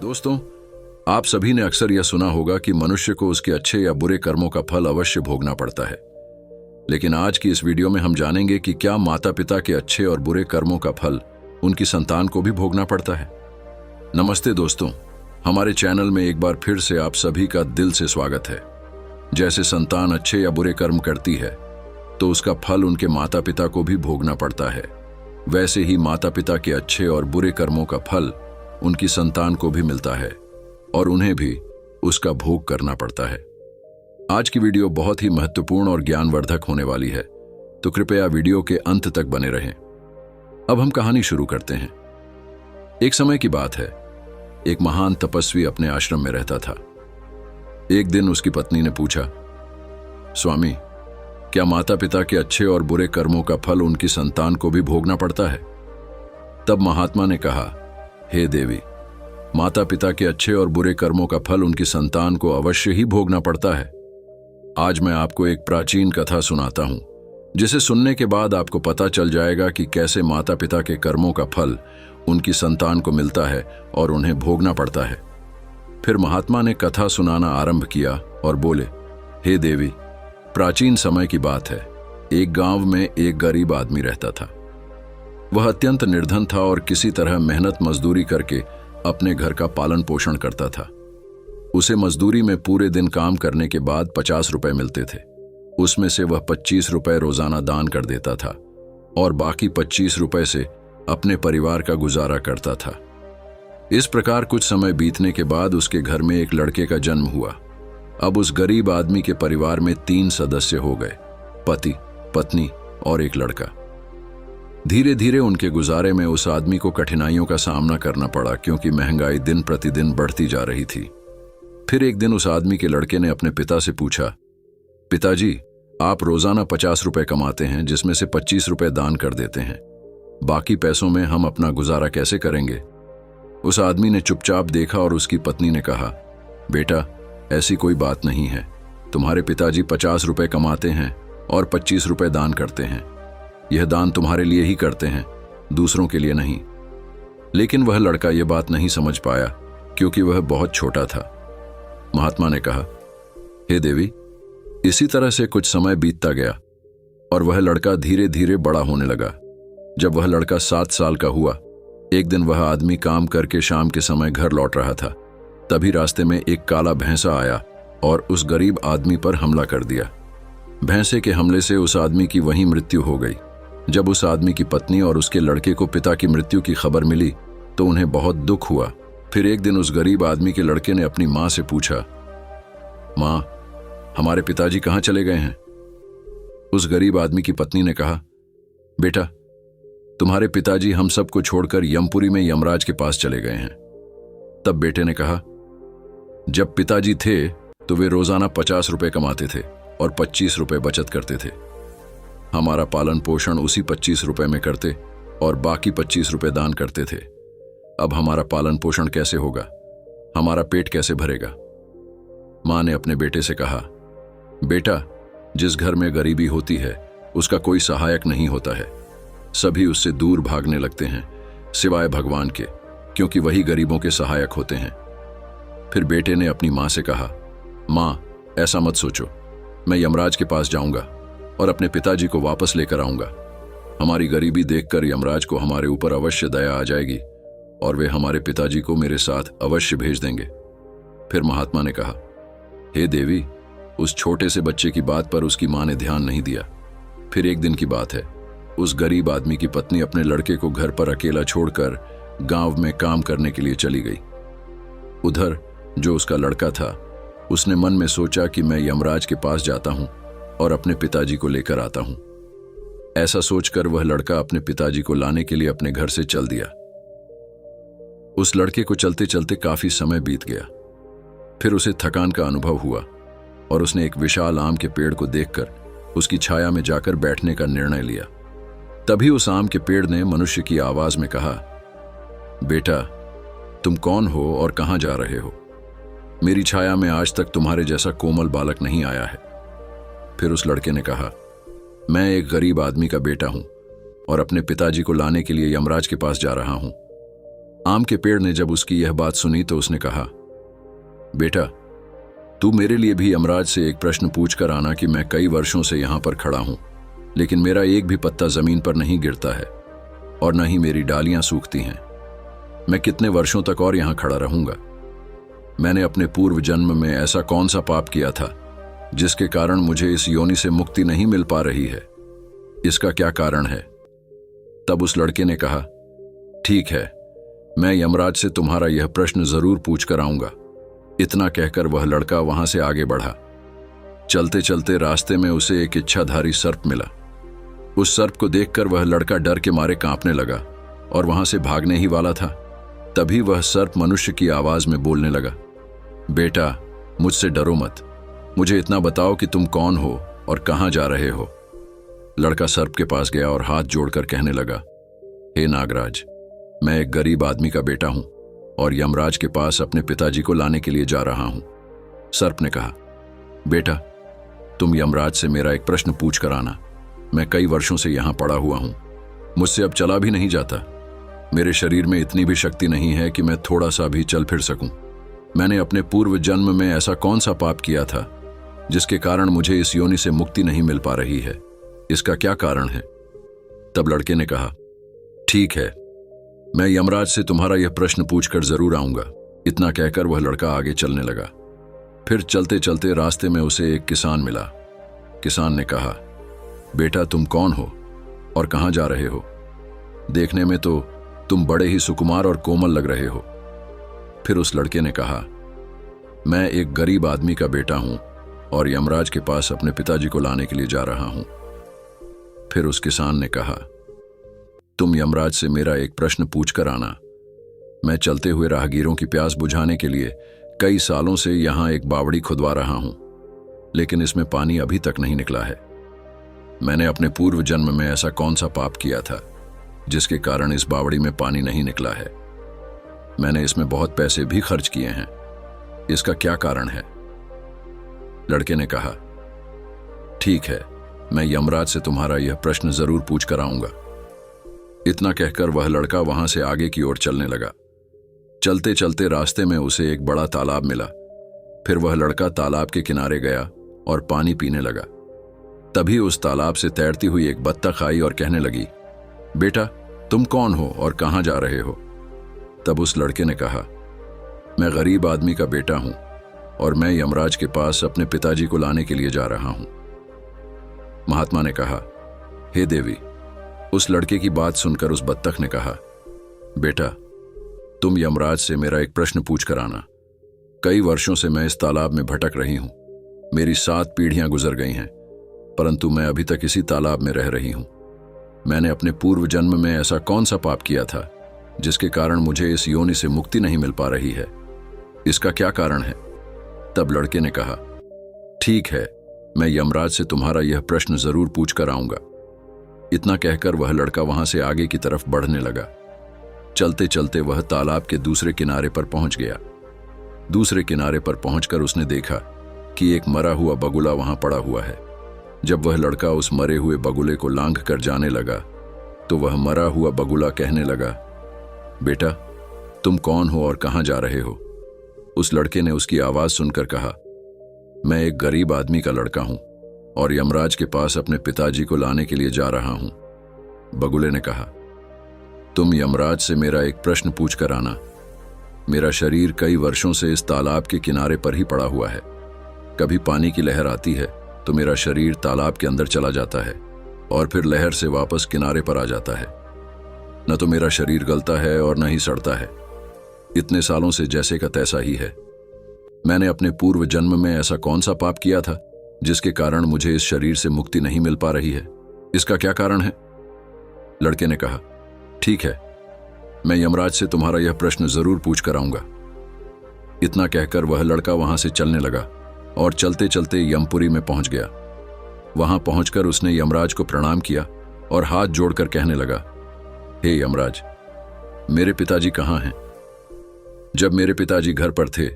दोस्तों, आप सभी ने अक्सर यह सुना होगा कि मनुष्य को उसके अच्छे या बुरे कर्मों का फल अवश्य भोगना पड़ता है। लेकिन आज की इस वीडियो में हम जानेंगे कि क्या माता पिता के अच्छे और बुरे कर्मों का फल उनकी संतान को भी भोगना पड़ता है। नमस्ते दोस्तों, हमारे चैनल में एक बार फिर से आप सभी का दिल से स्वागत है। जैसे संतान अच्छे या बुरे कर्म करती है तो उसका फल उनके माता पिता को भी भोगना पड़ता है, वैसे ही माता पिता के अच्छे और बुरे कर्मों का फल उनकी संतान को भी मिलता है और उन्हें भी उसका भोग करना पड़ता है। आज की वीडियो बहुत ही महत्वपूर्ण और ज्ञानवर्धक होने वाली है, तो कृपया वीडियो के अंत तक बने रहें। अब हम कहानी शुरू करते हैं। एक समय की बात है, एक महान तपस्वी अपने आश्रम में रहता था। एक दिन उसकी पत्नी ने पूछा, स्वामी, क्या माता पिता के अच्छे और बुरे कर्मों का फल उनकी संतान को भी भोगना पड़ता है? तब महात्मा ने कहा, हे देवी, माता पिता के अच्छे और बुरे कर्मों का फल उनकी संतान को अवश्य ही भोगना पड़ता है। आज मैं आपको एक प्राचीन कथा सुनाता हूं, जिसे सुनने के बाद आपको पता चल जाएगा कि कैसे माता पिता के कर्मों का फल उनकी संतान को मिलता है और उन्हें भोगना पड़ता है। फिर महात्मा ने कथा सुनाना आरंभ किया और बोले, हे देवी, प्राचीन समय की बात है। एक गांव में एक गरीब आदमी रहता था। वह अत्यंत निर्धन था और किसी तरह मेहनत मजदूरी करके अपने घर का पालन पोषण करता था। उसे मजदूरी में पूरे दिन काम करने के बाद 50 रुपए मिलते थे। उसमें से वह 25 रुपए रोजाना दान कर देता था और बाकी 25 रुपए से अपने परिवार का गुजारा करता था। इस प्रकार कुछ समय बीतने के बाद उसके घर में एक लड़के का जन्म हुआ। अब उस गरीब आदमी के परिवार में 3 सदस्य हो गए, पति, पत्नी और एक लड़का। धीरे धीरे उनके गुजारे में उस आदमी को कठिनाइयों का सामना करना पड़ा, क्योंकि महंगाई दिन प्रतिदिन बढ़ती जा रही थी। फिर एक दिन उस आदमी के लड़के ने अपने पिता से पूछा, पिताजी, आप रोजाना 50 रुपए कमाते हैं, जिसमें से 25 रुपए दान कर देते हैं। बाकी पैसों में हम अपना गुजारा कैसे करेंगे? उस आदमी ने चुपचाप देखा और उसकी पत्नी ने कहा, बेटा, ऐसी कोई बात नहीं है। तुम्हारे पिताजी 50 रुपए कमाते हैं और 25 रुपए दान करते हैं। यह दान तुम्हारे लिए ही करते हैं, दूसरों के लिए नहीं। लेकिन वह लड़का यह बात नहीं समझ पाया, क्योंकि वह बहुत छोटा था। महात्मा ने कहा, हे देवी, इसी तरह से कुछ समय बीतता गया और वह लड़का धीरे धीरे बड़ा होने लगा। जब वह लड़का 7 साल का हुआ, एक दिन वह आदमी काम करके शाम के समय घर लौट रहा था। तभी रास्ते में एक काला भैंसा आया और उस गरीब आदमी पर हमला कर दिया। भैंसे के हमले से उस आदमी की वहीं मृत्यु हो गई। जब उस आदमी की पत्नी और उसके लड़के को पिता की मृत्यु की खबर मिली तो उन्हें बहुत दुख हुआ। फिर एक दिन उस गरीब आदमी के लड़के ने अपनी मां से पूछा, मां, हमारे पिताजी कहां चले गए हैं? उस गरीब आदमी की पत्नी ने कहा, बेटा, तुम्हारे पिताजी हम सबको छोड़कर यमपुरी में यमराज के पास चले गए हैं। तब बेटे ने कहा, जब पिताजी थे तो वे रोजाना 50 रुपए कमाते थे और 25 रुपए बचत करते थे। हमारा पालन पोषण उसी 25 रुपए में करते और बाकी 25 रुपए दान करते थे। अब हमारा पालन पोषण कैसे होगा? हमारा पेट कैसे भरेगा? मां ने अपने बेटे से कहा, बेटा, जिस घर में गरीबी होती है उसका कोई सहायक नहीं होता है। सभी उससे दूर भागने लगते हैं, सिवाय भगवान के, क्योंकि वही गरीबों के सहायक होते हैं। फिर बेटे ने अपनी मां से कहा, मां, ऐसा मत सोचो, मैं यमराज के पास जाऊंगा और अपने पिताजी को वापस लेकर आऊंगा। हमारी गरीबी देखकर यमराज को हमारे ऊपर अवश्य दया आ जाएगी और वे हमारे पिताजी को मेरे साथ अवश्य भेज देंगे। फिर महात्मा ने कहा, हे देवी, उस छोटे से बच्चे की बात पर उसकी मां ने ध्यान नहीं दिया। फिर एक दिन की बात है, उस गरीब आदमी की पत्नी अपने लड़के को घर पर अकेला छोड़कर गांव में काम करने के लिए चली गई। उधर जो उसका लड़का था, उसने मन में सोचा कि मैं यमराज के पास जाता हूं और अपने पिताजी को लेकर आता हूं। ऐसा सोचकर वह लड़का अपने पिताजी को लाने के लिए अपने घर से चल दिया। उस लड़के को चलते चलते काफी समय बीत गया। फिर उसे थकान का अनुभव हुआ और उसने एक विशाल आम के पेड़ को देखकर उसकी छाया में जाकर बैठने का निर्णय लिया। तभी उस आम के पेड़ ने मनुष्य की आवाज में कहा, बेटा, तुम कौन हो और कहां जा रहे हो? मेरी छाया में आज तक तुम्हारे जैसा कोमल बालक नहीं आया है। फिर उस लड़के ने कहा, मैं एक गरीब आदमी का बेटा हूं और अपने पिताजी को लाने के लिए यमराज के पास जा रहा हूं। आम के पेड़ ने जब उसकी यह बात सुनी तो उसने कहा, बेटा, तू मेरे लिए भी यमराज से एक प्रश्न पूछ कर आना कि मैं कई वर्षों से यहां पर खड़ा हूं, लेकिन मेरा एक भी पत्ता जमीन पर नहीं गिरता है और न ही मेरी डालियां सूखती हैं। मैं कितने वर्षों तक और यहां खड़ा रहूंगा? मैंने अपने पूर्व जन्म में ऐसा कौन सा पाप किया था जिसके कारण मुझे इस योनि से मुक्ति नहीं मिल पा रही है? इसका क्या कारण है? तब उस लड़के ने कहा, ठीक है, मैं यमराज से तुम्हारा यह प्रश्न जरूर पूछ कर आऊंगा। इतना कहकर वह लड़का वहां से आगे बढ़ा। चलते चलते रास्ते में उसे एक इच्छाधारी सर्प मिला। उस सर्प को देखकर वह लड़का डर के मारे कांपने लगा और वहां से भागने ही वाला था। तभी वह सर्प मनुष्य की आवाज में बोलने लगा, बेटा, मुझसे डरो मत। मुझे इतना बताओ कि तुम कौन हो और कहां जा रहे हो। लड़का सर्प के पास गया और हाथ जोड़कर कहने लगा, हे नागराज, मैं एक गरीब आदमी का बेटा हूं और यमराज के पास अपने पिताजी को लाने के लिए जा रहा हूं। सर्प ने कहा, बेटा, तुम यमराज से मेरा एक प्रश्न पूछ कर आना। मैं कई वर्षों से यहां पड़ा हुआ हूं, मुझसे अब चला भी नहीं जाता। मेरे शरीर में इतनी भी शक्ति नहीं है कि मैं थोड़ा सा भी चल फिर सकूं। मैंने अपने पूर्व जन्म में ऐसा कौन सा पाप किया था जिसके कारण मुझे इस योनि से मुक्ति नहीं मिल पा रही है? इसका क्या कारण है? तब लड़के ने कहा, ठीक है, मैं यमराज से तुम्हारा यह प्रश्न पूछकर जरूर आऊंगा। इतना कहकर वह लड़का आगे चलने लगा। फिर चलते चलते रास्ते में उसे एक किसान मिला। किसान ने कहा, बेटा, तुम कौन हो और कहां जा रहे हो? देखने में तो तुम बड़े ही सुकुमार और कोमल लग रहे हो। फिर उस लड़के ने कहा, मैं एक गरीब आदमी का बेटा हूं और यमराज के पास अपने पिताजी को लाने के लिए जा रहा हूं। फिर उस किसान ने कहा, तुम यमराज से मेरा एक प्रश्न पूछ कर आना। मैं चलते हुए राहगीरों की प्यास बुझाने के लिए कई सालों से यहां एक बावड़ी खुदवा रहा हूं, लेकिन इसमें पानी अभी तक नहीं निकला है। मैंने अपने पूर्व जन्म में ऐसा कौन सा पाप किया था जिसके कारण इस बावड़ी में पानी नहीं निकला है? मैंने इसमें बहुत पैसे भी खर्च किए हैं। इसका क्या कारण है? लड़के ने कहा, ठीक है, मैं यमराज से तुम्हारा यह प्रश्न जरूर पूछ कर आऊंगा। इतना कहकर वह लड़का वहां से आगे की ओर चलने लगा। चलते चलते रास्ते में उसे एक बड़ा तालाब मिला। फिर वह लड़का तालाब के किनारे गया और पानी पीने लगा। तभी उस तालाब से तैरती हुई एक बत्तख आई और कहने लगी, बेटा, तुम कौन हो और कहां जा रहे हो? तब उस लड़के ने कहा, मैं गरीब आदमी का बेटा हूं और मैं यमराज के पास अपने पिताजी को लाने के लिए जा रहा हूं। महात्मा ने कहा, हे देवी। उस लड़के की बात सुनकर उस बत्तख ने कहा, बेटा, तुम यमराज से मेरा एक प्रश्न पूछ कर आना। कई वर्षों से मैं इस तालाब में भटक रही हूं। मेरी 7 पीढ़ियां गुजर गई हैं, परंतु मैं अभी तक इसी तालाब में रह रही हूं। मैंने अपने पूर्व जन्म में ऐसा कौन सा पाप किया था जिसके कारण मुझे इस योनि से मुक्ति नहीं मिल पा रही है? इसका क्या कारण है? तब लड़के ने कहा, ठीक है, मैं यमराज से तुम्हारा यह प्रश्न जरूर पूछ कर आऊंगा। इतना कहकर वह लड़का वहां से आगे की तरफ बढ़ने लगा। चलते चलते वह तालाब के दूसरे किनारे पर पहुंच गया। दूसरे किनारे पर पहुंचकर उसने देखा कि एक मरा हुआ बगुला वहां पड़ा हुआ है। जब वह लड़का उस मरे हुए बगुले को लांघ कर जाने लगा तो वह मरा हुआ बगुला कहने लगा, बेटा, तुम कौन हो और कहां जा रहे हो? उस लड़के ने उसकी आवाज सुनकर कहा, मैं एक गरीब आदमी का लड़का हूं और यमराज के पास अपने पिताजी को लाने के लिए जा रहा हूं। बगुले ने कहा, तुम यमराज से मेरा एक प्रश्न पूछ कर आना। मेरा शरीर कई वर्षों से इस तालाब के किनारे पर ही पड़ा हुआ है। कभी पानी की लहर आती है तो मेरा शरीर तालाब के अंदर चला जाता है और फिर लहर से वापस किनारे पर आ जाता है। न तो मेरा शरीर गलता है और न ही सड़ता है। इतने सालों से जैसे का तैसा ही है। मैंने अपने पूर्व जन्म में ऐसा कौन सा पाप किया था जिसके कारण मुझे इस शरीर से मुक्ति नहीं मिल पा रही है? इसका क्या कारण है? लड़के ने कहा, ठीक है, मैं यमराज से तुम्हारा यह प्रश्न जरूर पूछ कर आऊंगा। इतना कहकर वह लड़का वहां से चलने लगा और चलते चलते यमपुरी में पहुंच गया। वहां पहुंचकर उसने यमराज को प्रणाम किया और हाथ जोड़कर कहने लगा, हे यमराज, मेरे पिताजी कहाँ हैं? जब मेरे पिताजी घर पर थे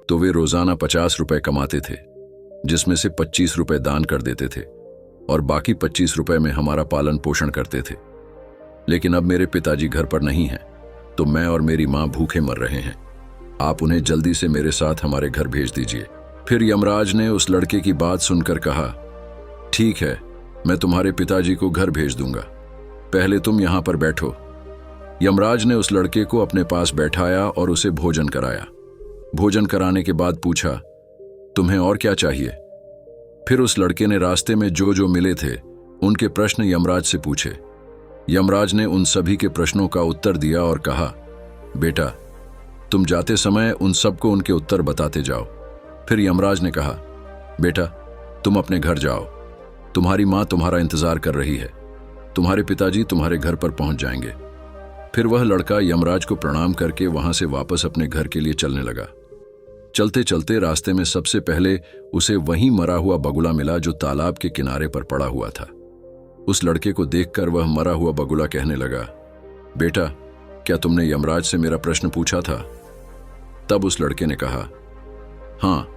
तो वे रोजाना 50 रुपए कमाते थे, जिसमें से 25 रुपए दान कर देते थे और बाकी 25 रुपए में हमारा पालन पोषण करते थे। लेकिन अब मेरे पिताजी घर पर नहीं हैं तो मैं और मेरी माँ भूखे मर रहे हैं। आप उन्हें जल्दी से मेरे साथ हमारे घर भेज दीजिए। फिर यमराज ने उस लड़के की बात सुनकर कहा, ठीक है, मैं तुम्हारे पिताजी को घर भेज दूंगा, पहले तुम यहां पर बैठो। यमराज ने उस लड़के को अपने पास बैठाया और उसे भोजन कराया। भोजन कराने के बाद पूछा, तुम्हें और क्या चाहिए? फिर उस लड़के ने रास्ते में जो जो मिले थे उनके प्रश्न यमराज से पूछे। यमराज ने उन सभी के प्रश्नों का उत्तर दिया और कहा, बेटा, तुम जाते समय उन सबको उनके उत्तर बताते जाओ। फिर यमराज ने कहा, बेटा, तुम अपने घर जाओ, तुम्हारी माँ तुम्हारा इंतजार कर रही है, तुम्हारे पिताजी तुम्हारे घर पर पहुंच जाएंगे। फिर वह लड़का यमराज को प्रणाम करके वहां से वापस अपने घर के लिए चलने लगा। चलते चलते रास्ते में सबसे पहले उसे वहीं मरा हुआ बगुला मिला जो तालाब के किनारे पर पड़ा हुआ था। उस लड़के को देखकर वह मरा हुआ बगुला कहने लगा, बेटा, क्या तुमने यमराज से मेरा प्रश्न पूछा था? तब उस लड़के ने कहा, हाँ,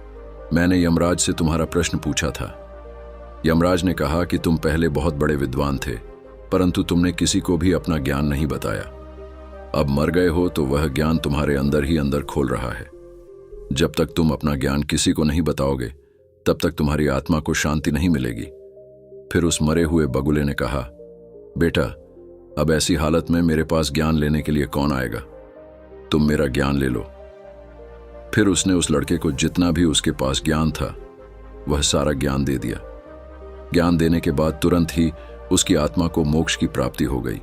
मैंने यमराज से तुम्हारा प्रश्न पूछा था। यमराज ने कहा कि तुम पहले बहुत बड़े विद्वान थे, परंतु तुमने किसी को भी अपना ज्ञान नहीं बताया। अब मर गए हो तो वह ज्ञान तुम्हारे अंदर ही अंदर खोल रहा है। जब तक तुम अपना ज्ञान किसी को नहीं बताओगे तब तक तुम्हारी आत्मा को शांति नहीं मिलेगी। फिर उस मरे हुए बगुले ने कहा, बेटा, अब ऐसी हालत में मेरे पास ज्ञान लेने के लिए कौन आएगा? तुम मेरा ज्ञान ले लो। फिर उसने उस लड़के को जितना भी उसके पास ज्ञान था वह सारा ज्ञान दे दिया। ज्ञान देने के बाद तुरंत ही उसकी आत्मा को मोक्ष की प्राप्ति हो गई।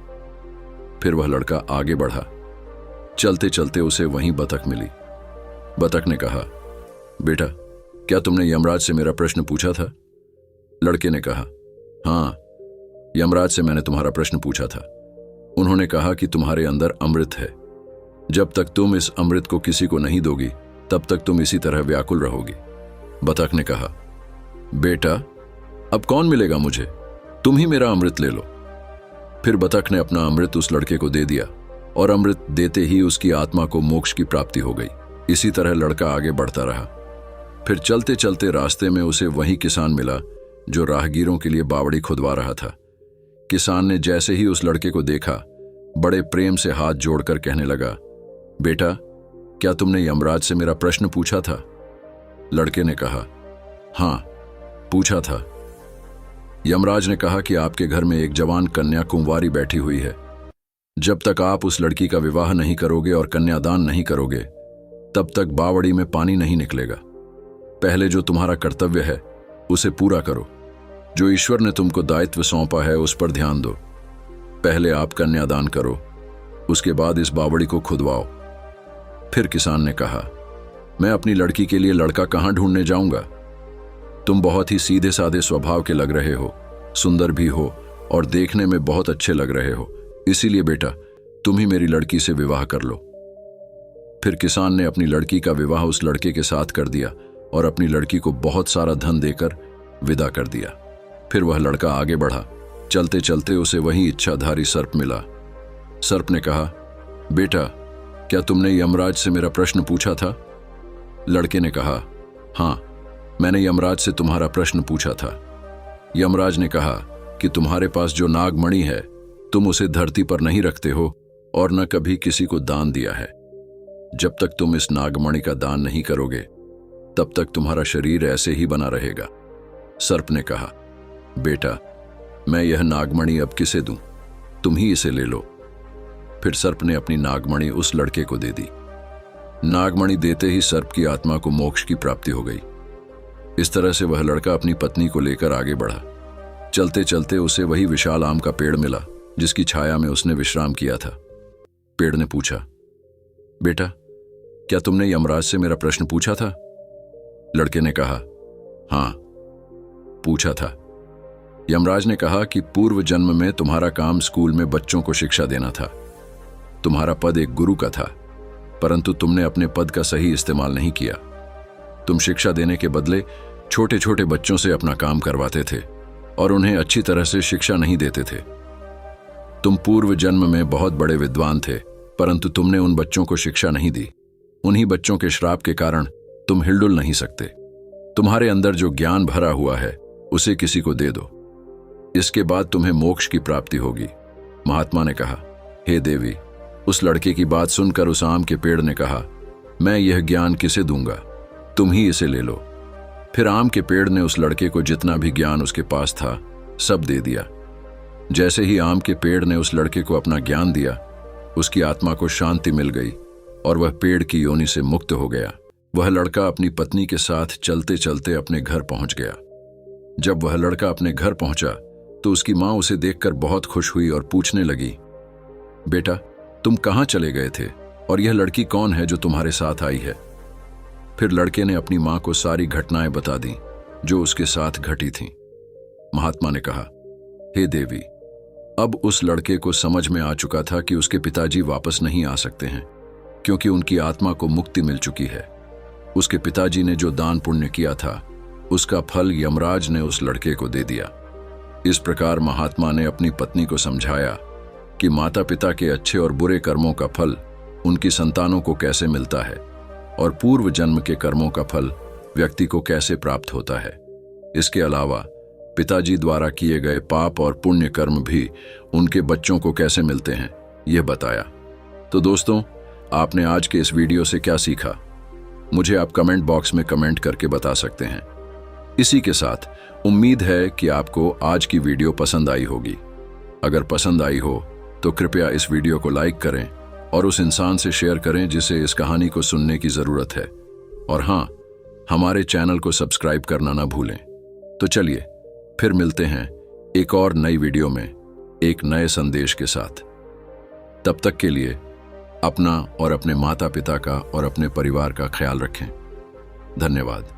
फिर वह लड़का आगे बढ़ा। चलते चलते उसे वहीं बतख मिली। बतख ने कहा, बेटा, क्या तुमने यमराज से मेरा प्रश्न पूछा था? लड़के ने कहा, हाँ, यमराज से मैंने तुम्हारा प्रश्न पूछा था। उन्होंने कहा कि तुम्हारे अंदर अमृत है, जब तक तुम इस अमृत को किसी को नहीं दोगी तब तक तुम इसी तरह व्याकुल रहोगी। बतख ने कहा, बेटा, अब कौन मिलेगा मुझे? तुम ही मेरा अमृत ले लो। फिर बतख ने अपना अमृत उस लड़के को दे दिया और अमृत देते ही उसकी आत्मा को मोक्ष की प्राप्ति हो गई। इसी तरह लड़का आगे बढ़ता रहा। फिर चलते चलते रास्ते में उसे वही किसान मिला जो राहगीरों के लिए बावड़ी खुदवा रहा था। किसान ने जैसे ही उस लड़के को देखा बड़े प्रेम से हाथ जोड़कर कहने लगा, बेटा, क्या तुमने यमराज से मेरा प्रश्न पूछा था? लड़के ने कहा, हाँ, पूछा था। यमराज ने कहा कि आपके घर में एक जवान कन्या कुंवारी बैठी हुई है। जब तक आप उस लड़की का विवाह नहीं करोगे और कन्यादान नहीं करोगे तब तक बावड़ी में पानी नहीं निकलेगा। पहले जो तुम्हारा कर्तव्य है उसे पूरा करो। जो ईश्वर ने तुमको दायित्व सौंपा है उस पर ध्यान दो। पहले आप कन्यादान करो, उसके बाद इस बावड़ी को खुदवाओ। फिर किसान ने कहा, मैं अपनी लड़की के लिए लड़का कहां ढूंढने जाऊंगा? तुम बहुत ही सीधे साधे स्वभाव के लग रहे हो, सुंदर भी हो और देखने में बहुत अच्छे लग रहे हो, इसीलिए बेटा तुम ही मेरी लड़की से विवाह कर लो। फिर किसान ने अपनी लड़की का विवाह उस लड़के के साथ कर दिया और अपनी लड़की को बहुत सारा धन देकर विदा कर दिया। फिर वह लड़का आगे बढ़ा। चलते चलते उसे वही इच्छाधारी सर्प मिला। सर्प ने कहा, बेटा, क्या तुमने यमराज से मेरा प्रश्न पूछा था? लड़के ने कहा, हाँ, मैंने यमराज से तुम्हारा प्रश्न पूछा था। यमराज ने कहा कि तुम्हारे पास जो नागमणि है तुम उसे धरती पर नहीं रखते हो और न कभी किसी को दान दिया है। जब तक तुम इस नागमणि का दान नहीं करोगे तब तक तुम्हारा शरीर ऐसे ही बना रहेगा। सर्प ने कहा, बेटा, मैं यह नागमणि अब किसे दूं? तुम ही इसे ले लो। फिर सर्प ने अपनी नागमणि उस लड़के को दे दी। नागमणि देते ही सर्प की आत्मा को मोक्ष की प्राप्ति हो गई। इस तरह से वह लड़का अपनी पत्नी को लेकर आगे बढ़ा। चलते चलते उसे वही विशाल आम का पेड़ मिला जिसकी छाया में उसने विश्राम किया था। पेड़ ने पूछा, बेटा, क्या तुमने यमराज से मेरा प्रश्न पूछा था? लड़के ने कहा, हाँ, पूछा था। यमराज ने कहा कि पूर्व जन्म में तुम्हारा काम स्कूल में बच्चों को शिक्षा देना था। तुम्हारा पद एक गुरु का था, परंतु तुमने अपने पद का सही इस्तेमाल नहीं किया। तुम शिक्षा देने के बदले छोटे छोटे बच्चों से अपना काम करवाते थे और उन्हें अच्छी तरह से शिक्षा नहीं देते थे। तुम पूर्व जन्म में बहुत बड़े विद्वान थे, परंतु तुमने उन बच्चों को शिक्षा नहीं दी। उन्हीं बच्चों के श्राप के कारण तुम हिलडुल नहीं सकते। तुम्हारे अंदर जो ज्ञान भरा हुआ है उसे किसी को दे दो, इसके बाद तुम्हें मोक्ष की प्राप्ति होगी। महात्मा ने कहा, हे देवी, उस लड़के की बात सुनकर उस आम के पेड़ ने कहा, मैं यह ज्ञान किसे दूंगा, तुम ही इसे ले लो। फिर आम के पेड़ ने उस लड़के को जितना भी ज्ञान उसके पास था सब दे दिया। जैसे ही आम के पेड़ ने उस लड़के को अपना ज्ञान दिया, उसकी आत्मा को शांति मिल गई और वह पेड़ की योनि से मुक्त हो गया। वह लड़का अपनी पत्नी के साथ चलते चलते अपने घर पहुंच गया। जब वह लड़का अपने घर पहुंचा तो उसकी मां उसे देखकर बहुत खुश हुई और पूछने लगी, बेटा तुम कहां चले गए थे और यह लड़की कौन है जो तुम्हारे साथ आई है? फिर लड़के ने अपनी मां को सारी घटनाएं बता दी जो उसके साथ घटी थीं। महात्मा ने कहा, हे देवी, अब उस लड़के को समझ में आ चुका था कि उसके पिताजी वापस नहीं आ सकते हैं, क्योंकि उनकी आत्मा को मुक्ति मिल चुकी है। उसके पिताजी ने जो दान पुण्य किया था उसका फल यमराज ने उस लड़के को दे दिया। इस प्रकार महात्मा ने अपनी पत्नी को समझाया कि माता पिता के अच्छे और बुरे कर्मों का फल उनकी संतानों को कैसे मिलता है और पूर्व जन्म के कर्मों का फल व्यक्ति को कैसे प्राप्त होता है। इसके अलावा पिताजी द्वारा किए गए पाप और पुण्य कर्म भी उनके बच्चों को कैसे मिलते हैं, यह बताया। तो दोस्तों, आपने आज के इस वीडियो से क्या सीखा, मुझे आप कमेंट बॉक्स में कमेंट करके बता सकते हैं। इसी के साथ उम्मीद है कि आपको आज की वीडियो पसंद आई होगी। अगर पसंद आई हो तो कृपया इस वीडियो को लाइक करें और उस इंसान से शेयर करें जिसे इस कहानी को सुनने की जरूरत है। और हाँ, हमारे चैनल को सब्सक्राइब करना ना भूलें। तो चलिए फिर मिलते हैं एक और नई वीडियो में एक नए संदेश के साथ। तब तक के लिए अपना और अपने माता पिता का और अपने परिवार का ख्याल रखें। धन्यवाद।